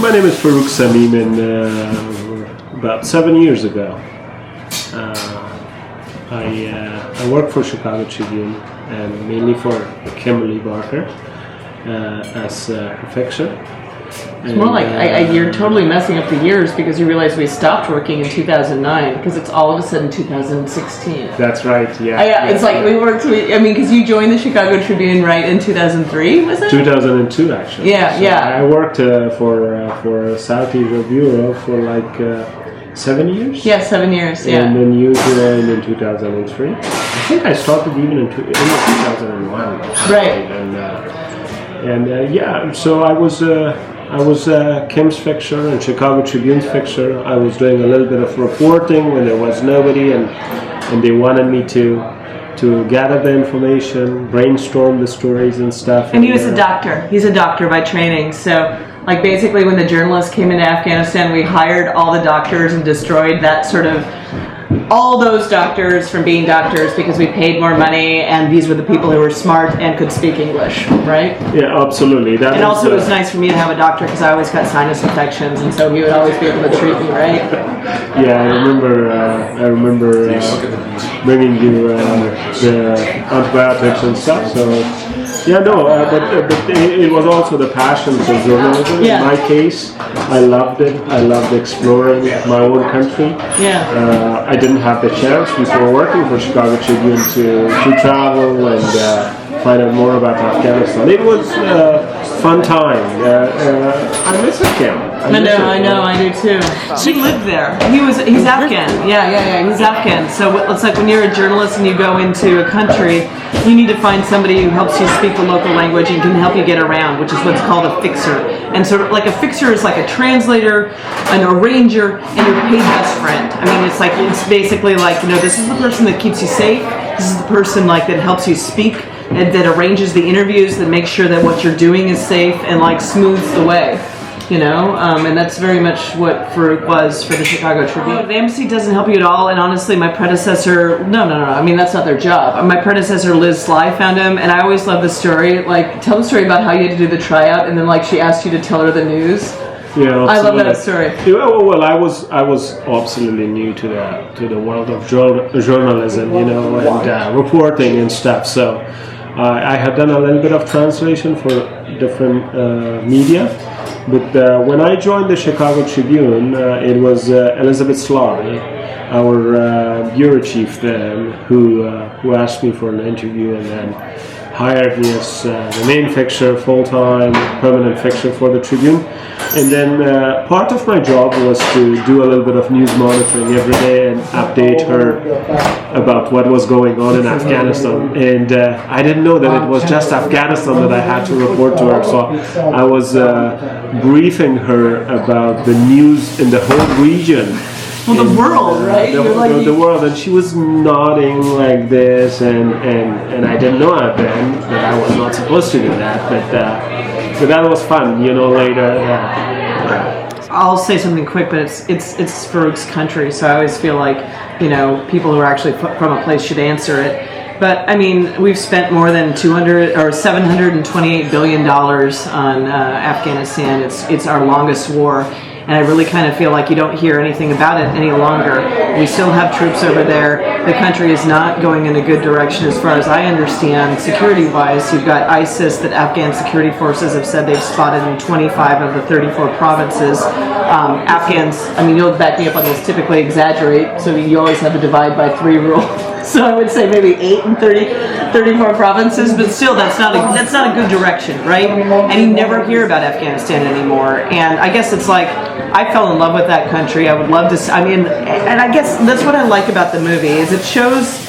My name is Farouk Samim, and about 7 years ago, I worked for Chicago Tribune, and mainly for Kimberly Barker as a fixer. It's more like you're totally messing up the years because you realize we stopped working in 2009 because it's all of a sudden 2016. That's right, yeah. It's like we worked, because you joined the Chicago Tribune, right, in 2003, was it? 2002, actually. Yeah, so yeah. I worked for Southeast Bureau for like 7 years. Yeah, 7 years, yeah. And then you joined in 2003. I think I started even in 2001. Right. So I was Kim's fixer and Chicago Tribune's fixer. I was doing a little bit of reporting when there was nobody, and they wanted me to gather the information, brainstorm the stories and stuff. And he was a doctor. He's a doctor by training. So, like, basically when the journalists came into Afghanistan, we hired all the doctors and destroyed that sort of all those doctors from being doctors because we paid more money, and these were the people who were smart and could speak English, right? Yeah, absolutely. And also it was nice for me to have a doctor because I always got sinus infections, and so he would always be able to treat me, right? Yeah, I remember bringing you the antibiotics and stuff. So yeah, no, but it was also the passion for journalism. Yeah. In my case, I loved it. I loved exploring my own country. Yeah. I didn't have the chance before working for Chicago Tribune to travel and find out more about Afghanistan. It was a fun time. I miss it, Kim. I know, I do too. She lived there. He's Afghan. Yeah. He's Afghan. So it's like when you're a journalist and you go into a country, you need to find somebody who helps you speak the local language and can help you get around, which is what's called a fixer. And so, like, a fixer is like a translator, an arranger, and your paid best friend. I mean, it's basically like, this is the person that keeps you safe. This is the person like that helps you speak and that arranges the interviews, that makes sure that what you're doing is safe and like smooths the way. And that's very much what Farouk was for the Chicago Tribune. The embassy doesn't help you at all, and honestly, my predecessor, no, I mean, that's not their job. My predecessor, Liz Sly, found him, and I always love the story. Like, tell the story about how you had to do the tryout, and then, like, she asked you to tell her the news. Yeah, absolutely. I love that story. Yeah, well, I was absolutely new to the world of journalism, and reporting and stuff. So I had done a little bit of translation for different media. But when I joined the Chicago Tribune, it was Elizabeth Sly, our bureau chief then, who asked me for an interview and then hired me as the main fixer, full-time, permanent fixer for the Tribune. And then part of my job was to do a little bit of news monitoring every day and update her about what was going on in Afghanistan. And I didn't know that it was just Afghanistan that I had to report to her. So I was briefing her about the news in the whole region. Well, the world, right? The world, and she was nodding like this, and I didn't know then that I was not supposed to do that, but that was fun, later. I'll say something quick, but it's Farouk's country, so I always feel like, people who are actually from a place should answer it. But I mean, we've spent more than $728 billion on Afghanistan. It's our longest war. And I really kind of feel like you don't hear anything about it any longer. We still have troops over there. The country is not going in a good direction as far as I understand, security-wise. You've got ISIS that Afghan security forces have said they've spotted in 25 of the 34 provinces. Afghans, I mean, you'll back me up on this, typically exaggerate, so you always have a divide by 3 rule. So I would say maybe 8 and 34 provinces, but still that's not a good direction, right? And you never hear about Afghanistan anymore. And I guess it's like, I fell in love with that country. I would love to, and I guess that's what I like about the movie, is it shows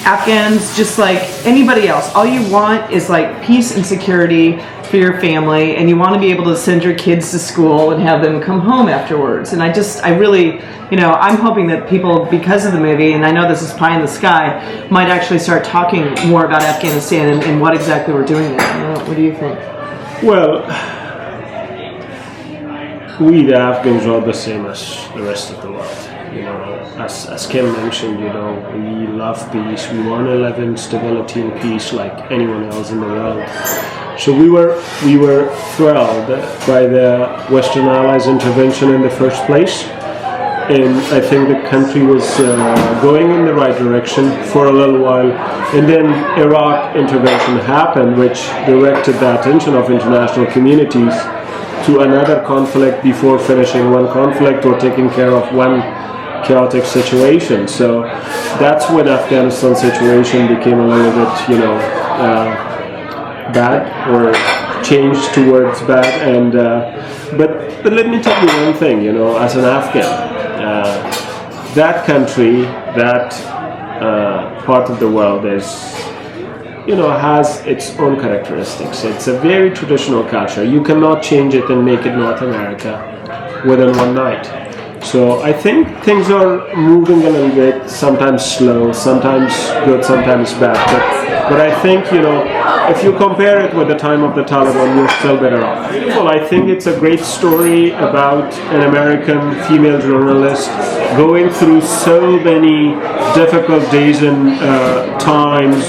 Afghans just like anybody else. All you want is like peace and security for your family, and you want to be able to send your kids to school and have them come home afterwards. And I really, I'm hoping that people, because of the movie, and I know this is pie in the sky, might actually start talking more about Afghanistan and what exactly we're doing there. What do you think? Well, we the Afghans are the same as the rest of the world. As Kim mentioned, we love peace. We want to live in stability and peace like anyone else in the world. So we were thrilled by the Western Allies' intervention in the first place, and I think the country was going in the right direction for a little while. And then Iraq intervention happened, which directed the attention of international communities to another conflict before finishing one conflict or taking care of one chaotic situation. So that's when Afghanistan situation became a little bit, bad, or changed towards bad. And but let me tell you one thing, as an Afghan, that country, that part of the world is, has its own characteristics. It's a very traditional culture. You cannot change it and make it North America within one night. So I think things are moving a little bit, sometimes slow, sometimes good, sometimes bad. But I think, if you compare it with the time of the Taliban, you're still better off. Well, I think it's a great story about an American female journalist going through so many difficult days and times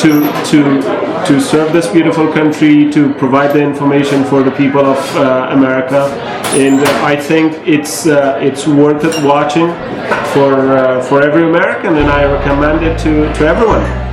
to serve this beautiful country, to provide the information for the people of America. And I think it's worth it watching for every American, and I recommend it to everyone.